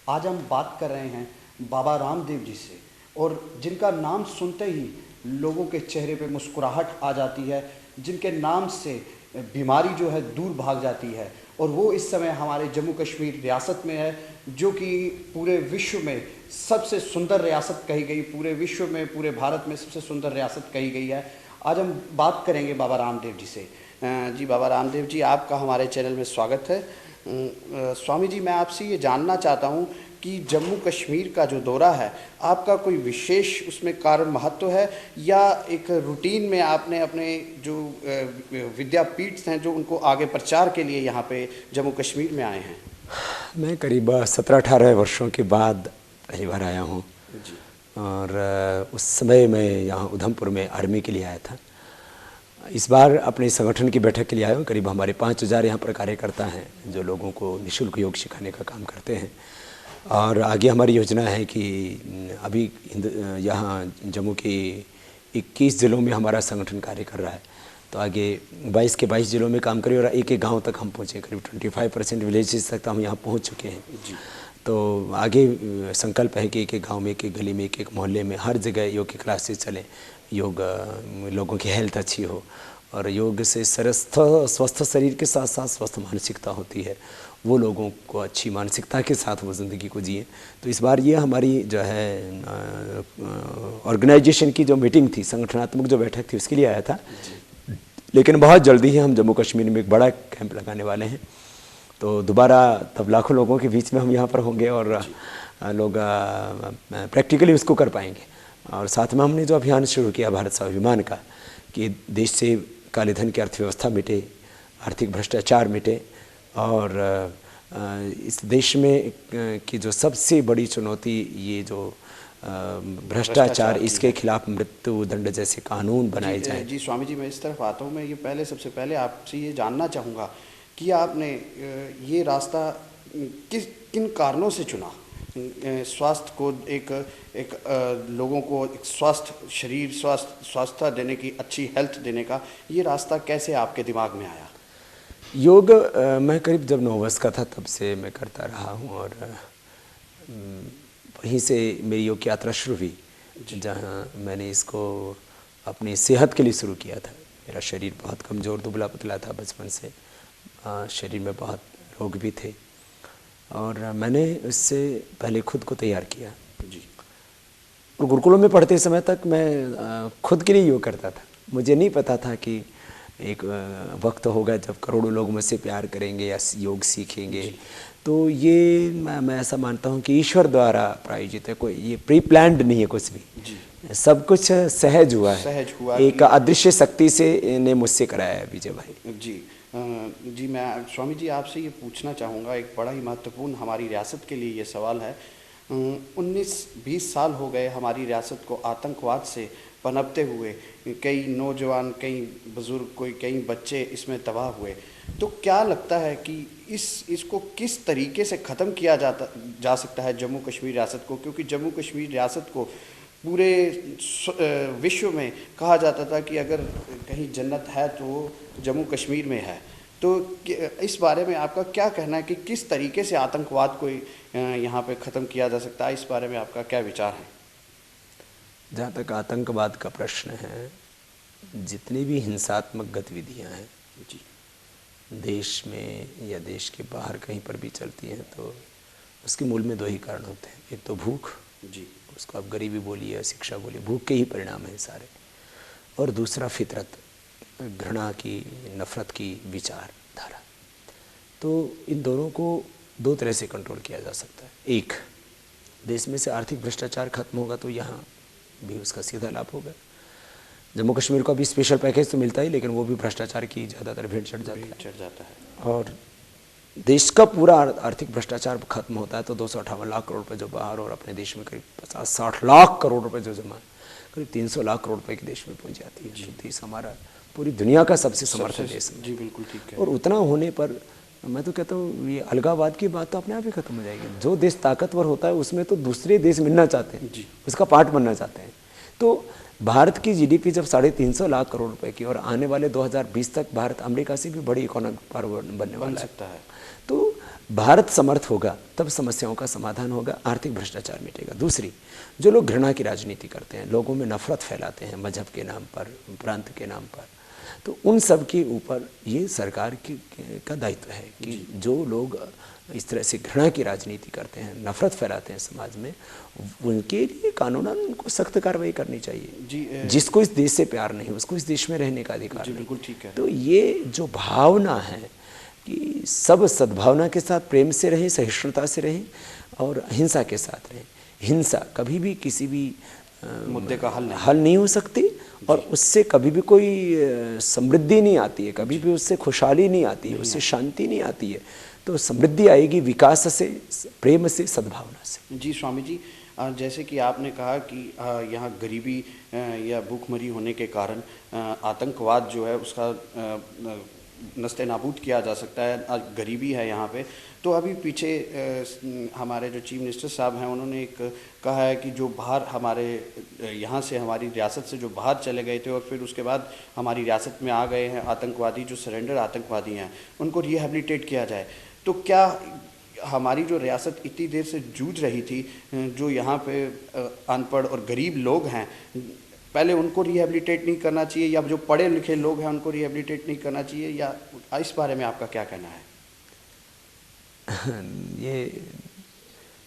आज हम बात कर रहे हैं बाबा रामदेव जी से, और जिनका नाम सुनते ही लोगों के चेहरे पे मुस्कुराहट आ जाती है, जिनके नाम से बीमारी जो है दूर भाग जाती है। और वो इस समय हमारे जम्मू कश्मीर रियासत में है, जो कि पूरे विश्व में सबसे सुंदर रियासत कही गई, पूरे विश्व में, पूरे भारत में सबसे सुंदर रियासत कही गई है। आज हम बात करेंगे बाबा रामदेव जी से। जी बाबा रामदेव जी, आपका हमारे चैनल में स्वागत है। स्वामी जी, मैं आपसे ये जानना चाहता हूँ कि जम्मू कश्मीर का जो दौरा है, आपका कोई विशेष उसमें कारण महत्व है, या एक रूटीन में आपने अपने जो विद्यापीठ हैं जो उनको आगे प्रचार के लिए यहाँ पे जम्मू कश्मीर में आए हैं? मैं करीब 17-18 वर्षों के बाद पहली बार आया हूँ। जी। और उस समय मैं यहाँ उधमपुर में आर्मी के लिए आया था। इस बार अपने संगठन की बैठक के लिए आया हूँ। करीब हमारे 5000 यहाँ पर कार्यकर्ता हैं जो लोगों को निःशुल्क योग सिखाने का काम करते हैं। और आगे हमारी योजना है कि अभी यहाँ जम्मू के 21 ज़िलों में हमारा संगठन कार्य कर रहा है, तो आगे 22 के 22 ज़िलों में काम करें और एक गांव तक हम पहुँचे। करीब 25% विलेजेस तक हम यहाँ पहुँच चुके हैं। जी। तो आगे संकल्प है कि एक गांव में, एक गली में, एक मोहल्ले में, हर जगह योग की क्लासेस चलें, योग लोगों की हेल्थ अच्छी हो। और योग से स्वस्थ शरीर के साथ साथ स्वस्थ मानसिकता होती है, वो लोगों को अच्छी मानसिकता के साथ वो ज़िंदगी को जिए। तो इस बार ये हमारी जो है ऑर्गेनाइजेशन की जो मीटिंग थी, संगठनात्मक जो बैठक थी, उसके लिए आया था। लेकिन बहुत जल्दी ही हम जम्मू कश्मीर में एक बड़ा कैंप लगाने वाले हैं, तो दोबारा तब लाखों लोगों के बीच में हम यहाँ पर होंगे और लोग प्रैक्टिकली उसको कर पाएंगे। और साथ में हमने जो अभियान शुरू किया भारत स्वाभिमान का, कि देश से काले धन की अर्थव्यवस्था मिटे, आर्थिक भ्रष्टाचार मिटे, और इस देश में की जो सबसे बड़ी चुनौती ये जो भ्रष्टाचार, इसके खिलाफ मृत्यु दंड जैसे कानून बनाए जाएं। जी स्वामी जी, मैं इस तरफ आता हूँ। मैं ये सबसे पहले आपसे ये जानना चाहूँगा कि आपने ये रास्ता किन कारणों से चुना? स्वास्थ्य को एक लोगों को एक स्वस्थ शरीर, स्वास्थ्य देने की, अच्छी हेल्थ देने का ये रास्ता कैसे आपके दिमाग में आया? योग मैं करीब जब 9 वर्ष का था तब से मैं करता रहा हूँ, और वहीं से मेरी योग की यात्रा शुरू हुई, जहाँ मैंने इसको अपनी सेहत के लिए शुरू किया था। मेरा शरीर बहुत कमज़ोर, दुबला पतला था बचपन से, शरीर में बहुत रोग भी थे, और मैंने इससे पहले खुद को तैयार किया। जी। और गुरुकुलों में पढ़ते समय तक मैं खुद के लिए योग करता था। मुझे नहीं पता था कि एक वक्त होगा जब करोड़ों लोग मुझसे प्यार करेंगे या योग सीखेंगे। तो ये मैं ऐसा मानता हूँ कि ईश्वर द्वारा प्रायोजित है, कोई ये प्री प्लान्ड नहीं है कुछ भी। जी। सब कुछ सहज हुआ है, सहज हुआ, एक अदृश्य शक्ति से ने मुझसे कराया है विजय भाई। जी। जी, मैं स्वामी जी आपसे ये पूछना चाहूँगा, एक बड़ा ही महत्वपूर्ण हमारी रियासत के लिए ये सवाल है। 19-20 साल हो गए हमारी रियासत को आतंकवाद से पनपते हुए। कई नौजवान, कई बुज़ुर्ग, कई बच्चे इसमें तबाह हुए। तो क्या लगता है कि इसको किस तरीके से ख़त्म किया जा सकता है जम्मू कश्मीर रियासत को? क्योंकि जम्मू कश्मीर रियासत को पूरे विश्व में कहा जाता था कि अगर कहीं जन्नत है तो वो जम्मू कश्मीर में है। तो इस बारे में आपका क्या कहना है कि किस तरीके से आतंकवाद को यहाँ पे ख़त्म किया जा सकता है? इस बारे में आपका क्या विचार है? जहाँ तक आतंकवाद का प्रश्न है, जितनी भी हिंसात्मक गतिविधियाँ हैं जी, देश में या देश के बाहर कहीं पर भी चलती हैं, तो उसके मूल में 2 ही कारण होते हैं। एक तो भूख, जी, उसको आप गरीबी बोलिए या शिक्षा बोलिए, भूख के ही परिणाम हैं सारे। और दूसरा फितरत, घृणा की, नफ़रत की विचारधारा। तो इन दोनों को 2 तरह से कंट्रोल किया जा सकता है। एक, देश में से आर्थिक भ्रष्टाचार खत्म होगा तो यहाँ भी उसका सीधा लाभ होगा। जम्मू कश्मीर को अभी स्पेशल पैकेज तो मिलता ही, लेकिन वो भी भ्रष्टाचार की ज़्यादातर भेंट चढ़ जाता है। और देश का पूरा आर्थिक भ्रष्टाचार खत्म होता है तो 258 लाख करोड़ रुपए जो बाहर, और अपने देश में करीब 50-60 लाख करोड़ रुपए जो जमा, करीब 300 लाख करोड़ रुपए के देश में पहुंच जाती है। तो देश हमारा पूरी दुनिया का सबसे समर्थ देश है। जी बिल्कुल ठीक है। और उतना होने पर मैं तो कहता हूँ ये अलगाववाद की बात तो अपने आप ही खत्म हो जाएगी। जो देश ताकतवर होता है उसमें तो दूसरे देश मिलना चाहते हैं, उसका पार्ट बनना चाहते हैं। तो भारत की जीडीपी जब 350 लाख करोड़ रुपए की, और आने वाले 2020 तक भारत अमेरिका से भी बड़ी इकोनॉमिक पावर बनने वाला सकता है। तो भारत समर्थ होगा तब समस्याओं का समाधान होगा, आर्थिक भ्रष्टाचार मिटेगा। दूसरी, जो लोग घृणा की राजनीति करते हैं, लोगों में नफरत फैलाते हैं मजहब के नाम पर, प्रांत के नाम पर, तो उन सब के ऊपर ये सरकार का दायित्व है कि जो लोग इस तरह से घृणा की राजनीति करते हैं, नफरत फैलाते हैं समाज में, उनके लिए कानूनन उनको सख्त कार्रवाई करनी चाहिए। जिसको इस देश से प्यार नहीं, उसको इस देश में रहने का अधिकार नहीं। बिल्कुल ठीक है। तो ये जो भावना है कि सब सद्भावना के साथ प्रेम से रहें, सहिष्णुता से रहें और अहिंसा के साथ रहें। हिंसा कभी भी किसी भी मुद्दे का हल नहीं हो सकती और उससे कभी भी कोई समृद्धि नहीं आती है, कभी भी उससे खुशहाली नहीं आती है, उससे शांति नहीं आती है। तो समृद्धि आएगी विकास से, प्रेम से, सद्भावना से। जी स्वामी जी, जैसे कि आपने कहा कि यहाँ गरीबी या भूखमरी होने के कारण आतंकवाद जो है उसका नस्ते नाबूद किया जा सकता है, आज गरीबी है यहाँ पे। तो अभी पीछे हमारे जो चीफ मिनिस्टर साहब हैं उन्होंने एक कहा है कि जो बाहर हमारे यहाँ से, हमारी रियासत से जो बाहर चले गए थे और फिर उसके बाद हमारी रियासत में आ गए हैं आतंकवादी, जो सरेंडर आतंकवादी हैं, उनको रिहेबिलिटेट किया जाए। तो क्या हमारी जो रियासत इतनी देर से जूझ रही थी, जो यहाँ पे अनपढ़ और गरीब लोग हैं, पहले उनको रिहेबिलिटेट नहीं करना चाहिए, या जो पढ़े लिखे लोग हैं उनको रिहेबिलिटेट नहीं करना चाहिए, या इस बारे में आपका क्या कहना है? ये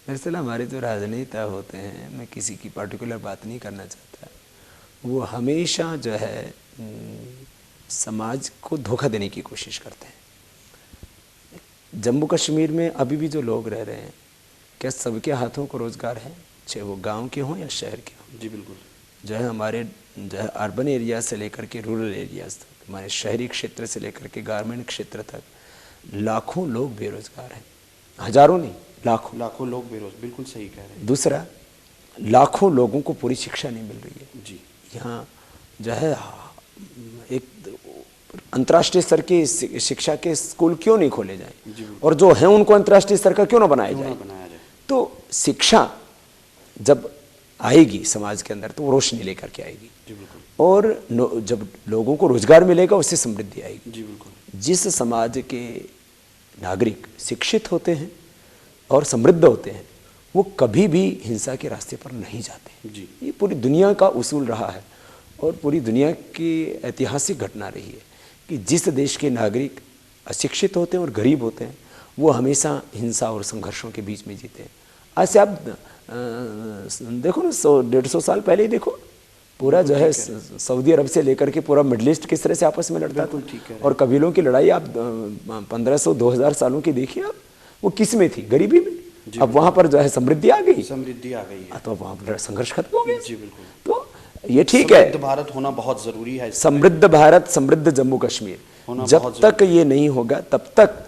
दरअसल हमारे जो राजनेता होते हैं, मैं किसी की पर्टिकुलर बात नहीं करना चाहता, वो हमेशा जो है समाज को धोखा देने की कोशिश करते हैं। जम्मू कश्मीर में अभी भी जो लोग रह रहे हैं, क्या सबके हाथों को रोज़गार है, चाहे वो गांव के हों या शहर के हों? जी बिल्कुल। जो है हमारे जो है अर्बन एरिया से लेकर के रूरल एरियाज़ तक, हमारे शहरी क्षेत्र से लेकर के ग्रामीण क्षेत्र तक लाखों लोग बेरोजगार हैं। हजारों नहीं, लाखों लोग बेरोजगार, बिल्कुल सही कह रहे हैं। दूसरा, लाखों लोगों को पूरी शिक्षा नहीं मिल रही है। जी, यहाँ जो है एक अंतर्राष्ट्रीय स्तर की शिक्षा के स्कूल क्यों नहीं खोले जाए, और जो हैं उनको अंतर्राष्ट्रीय स्तर का क्यों ना बनाया जाए। तो शिक्षा जब आएगी समाज के अंदर तो वो रोशनी लेकर के आएगी, और जब लोगों को रोजगार मिलेगा उससे समृद्धि आएगी। जी बिल्कुल। जिस समाज के नागरिक शिक्षित होते हैं और समृद्ध होते हैं, वो कभी भी हिंसा के रास्ते पर नहीं जाते। जी, ये पूरी दुनिया का उसूल रहा है और पूरी दुनिया की ऐतिहासिक घटना रही है कि जिस देश के नागरिक अशिक्षित होते हैं और गरीब होते हैं, वो हमेशा हिंसा और संघर्षों के बीच में जीते हैं। आज से आप देखो ना, 100-150 साल पहले ही देखो, पूरा जो है सऊदी अरब से लेकर के पूरा मिडल ईस्ट किस तरह से आपस में लड़ता था, और कबीलों की लड़ाई आप 1500-2000 सालों की देखिए आप, वो किस में थी? गरीबी में। अब वहाँ पर जो है समृद्धि आ गई है, तो वहाँ पर संघर्ष खत्म हो गया। जी बिल्कुल। तो ये ठीक है, समृद्ध भारत होना बहुत जरूरी है। समृद्ध भारत, समृद्ध जम्मू कश्मीर, जब तक ये नहीं होगा तब तक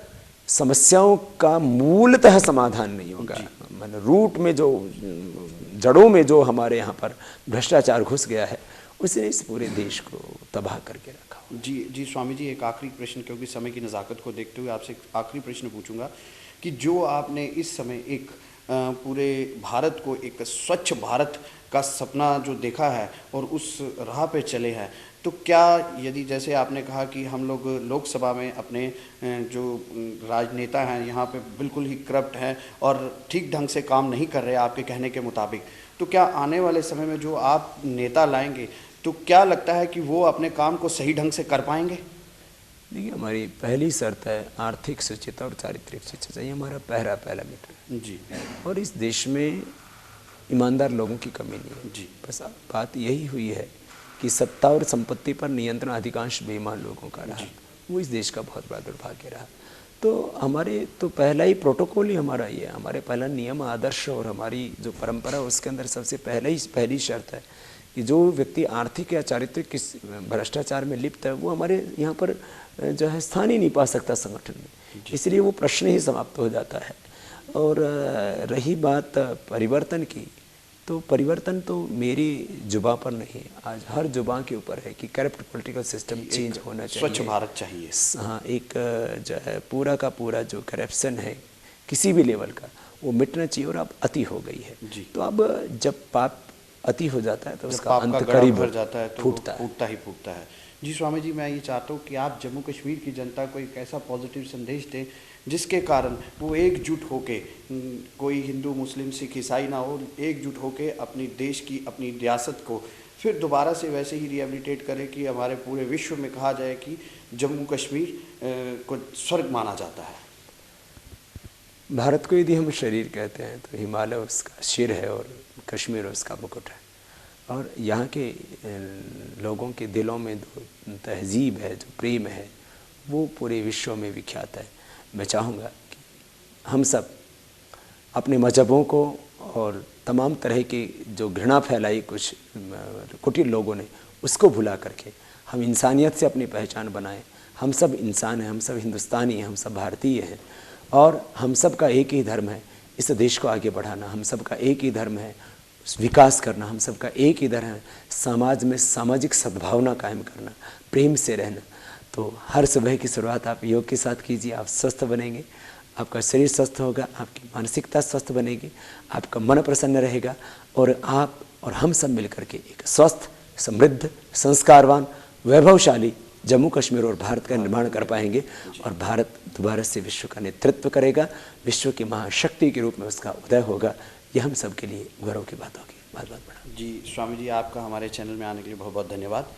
समस्याओं का मूलतः समाधान नहीं होगा। मतलब रूट में जो, जड़ों में जो हमारे यहाँ पर भ्रष्टाचार घुस गया है, उसने इस पूरे देश को तबाह करके रखा। जी स्वामी जी, एक आखिरी प्रश्न, क्योंकि समय की नज़ाकत को देखते हुए आपसे एक आखिरी प्रश्न पूछूंगा कि जो आपने इस समय एक पूरे भारत को, एक स्वच्छ भारत का सपना जो देखा है और उस राह पे चले हैं, तो क्या यदि जैसे आपने कहा कि हम लोग लोकसभा में अपने जो राजनेता हैं यहाँ पे बिल्कुल ही करप्ट हैं और ठीक ढंग से काम नहीं कर रहे आपके कहने के मुताबिक, तो क्या आने वाले समय में जो आप नेता लाएंगे, तो क्या लगता है कि वो अपने काम को सही ढंग से कर पाएंगे? देखिए, हमारी पहली शर्त है आर्थिक शिक्षित और चारित्रिक शिक्षित, ये हमारा पहला मीटर जी। और इस देश में ईमानदार लोगों की कमी नहीं है। जी। बस बात यही हुई है कि सत्ता और संपत्ति पर नियंत्रण अधिकांश बेईमान लोगों का रहा, वो इस देश का बहुत बड़ा दुर्भाग्य रहा। तो हमारे तो पहला ही प्रोटोकॉल ही हमारा ये है, हमारे पहला नियम आदर्श और हमारी जो परंपरा, उसके अंदर सबसे पहली शर्त है कि जो व्यक्ति आर्थिक या चारित्रिक किस भ्रष्टाचार में लिप्त है, वो हमारे यहाँ पर जो है स्थान ही नहीं पा सकता संगठन में, इसलिए वो प्रश्न ही समाप्त हो जाता है। और रही बात परिवर्तन की, तो परिवर्तन तो मेरी जुबां पर नहीं, आज हर जुबां के ऊपर है कि करप्ट पॉलिटिकल सिस्टम चेंज होना चाहिए, स्वच्छ भारत चाहिए। हाँ, एक जो है पूरा का पूरा जो करप्शन है किसी भी लेवल का, वो मिटना चाहिए। और अब अति हो गई है, तो अब जब पाप अति हो जाता है तो उसका अंत करीब भर जाता है, तो फूटता है। जी स्वामी जी, मैं ये चाहता हूँ कि आप जम्मू कश्मीर की जनता को एक ऐसा पॉजिटिव संदेश दें जिसके कारण वो एकजुट होके, कोई हिंदू मुस्लिम सिख ईसाई ना हो, एकजुट होके अपनी देश की, अपनी रियासत को फिर दोबारा से वैसे ही रिहेबिलिटेट करे कि हमारे पूरे विश्व में कहा जाए कि जम्मू कश्मीर को स्वर्ग माना जाता है। भारत को यदि हम शरीर कहते हैं तो हिमालय उसका सिर है और कश्मीर उसका मुकुट है। और यहाँ के लोगों के दिलों में जो तहजीब है, जो प्रेम है, वो पूरे विश्व में विख्यात है। मैं चाहूँगा कि हम सब अपने मजहबों को और तमाम तरह की जो घृणा फैलाई कुछ कुटिल लोगों ने, उसको भुला करके हम इंसानियत से अपनी पहचान बनाएं। हम सब इंसान हैं, हम सब हिंदुस्तानी हैं, हम सब भारतीय हैं और हम सब का एक ही धर्म है इस देश को आगे बढ़ाना। हम सब का एक ही धर्म है विकास करना। हम सब का एक ही धर्म है समाज में सामाजिक सद्भावना कायम करना, प्रेम से रहना। तो हर सुबह की शुरुआत आप योग के साथ कीजिए, आप स्वस्थ बनेंगे, आपका शरीर स्वस्थ होगा, आपकी मानसिकता स्वस्थ बनेगी, आपका मन प्रसन्न रहेगा और आप और हम सब मिलकर के एक स्वस्थ, समृद्ध, संस्कारवान, वैभवशाली जम्मू कश्मीर और भारत का निर्माण कर पाएंगे। और भारत दोबारा से विश्व का नेतृत्व करेगा, विश्व की महाशक्ति के रूप में उसका उदय होगा। यह हम सब के लिए गौरव की बात होगी। बहुत बहुत बड़ा। जी स्वामी जी, आपका हमारे चैनल में आने के लिए बहुत बहुत धन्यवाद।